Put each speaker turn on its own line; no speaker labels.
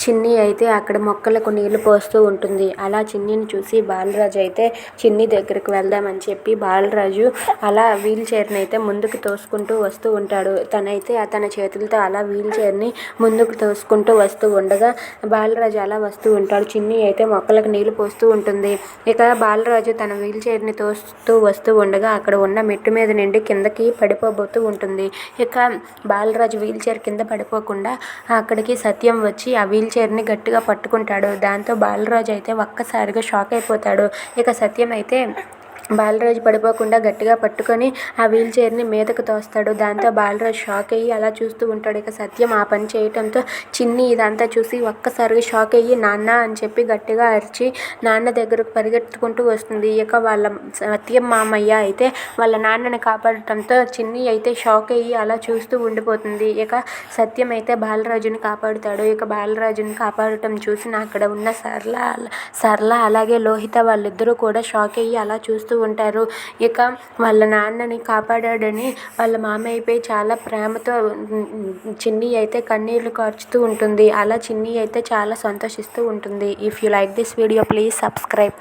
చిన్ని అయితే అక్కడ మొక్కలకు నీళ్లు పోస్తూ ఉంటుంది. అలా చిన్నిని చూసి బాలరాజు అయితే చిన్ని దగ్గరకు వెళ్దామని చెప్పి బాలరాజు అలా వీల్ చైర్ని అయితే ముందుకు తోసుకుంటూ వస్తూ ఉంటాడు. తనైతే తన చేతులతో అలా వీల్ చైర్ని ముందుకు తోసుకుంటూ వస్తూ ఉండగా బాలరాజు అలా వస్తూ ఉంటాడు. చిన్ని అయితే మొక్కలకు నీళ్లు పోస్తూ ఉంటుంది. ఇక బాలరాజు తన వీల్ చైర్ని తోస్తూ వస్తూ ఉండగా అక్కడ ఉన్న మెట్టు మీద నుండి కిందకి పడిపోబోతూ ఉంటుంది. ఇక బాలరాజు వీల్ చైర్ కింద పడిపోకుండా అక్కడికి సత్యం వచ్చి ఆ వీల్ చైర్ని గట్టిగా పట్టుకుంటాడు. దాంతో బాలరాజు అయితే ఒక్కసారిగా షాక్ అయిపోతాడు. ఇక సత్యం అయితే బాలరాజు పడిపోకుండా గట్టిగా పట్టుకొని ఆ వీల్ చైర్ని మీదకు తోస్తాడు. దాంతో బాలరాజు షాక్ అయ్యి అలా చూస్తూ ఉంటాడు. ఇక సత్యం ఆ పని చేయటంతో చిన్ని ఇదంతా చూసి ఒక్కసారిగా షాక్ అయ్యి నాన్న అని చెప్పి గట్టిగా అరిచి నాన్న దగ్గరకు పరిగెత్తుకుంటూ వస్తుంది. ఇక వాళ్ళ సత్యం మామయ్య అయితే వాళ్ళ నాన్నని కాపాడటంతో చిన్ని అయితే షాక్ అయ్యి అలా చూస్తూ ఉండిపోతుంది. ఇక సత్యం అయితే బాలరాజుని కాపాడుతాడు. ఇక బాలరాజుని కాపాడటం చూసిన అక్కడ ఉన్న సరళ అలాగే లోహిత వాళ్ళిద్దరూ కూడా షాక్ అయ్యి అలా చూస్తూ ఉంటారు. ఇక వాళ్ళ నాన్నని కాపాడాడని వాళ్ళ మామయ్యపై చాలా ప్రేమతో చిన్ని అయితే కన్నీళ్లు కార్చుతూ ఉంటుంది. అలా చిన్ని అయితే చాలా సంతోషిస్తూ ఉంటుంది. If you like this video please subscribe.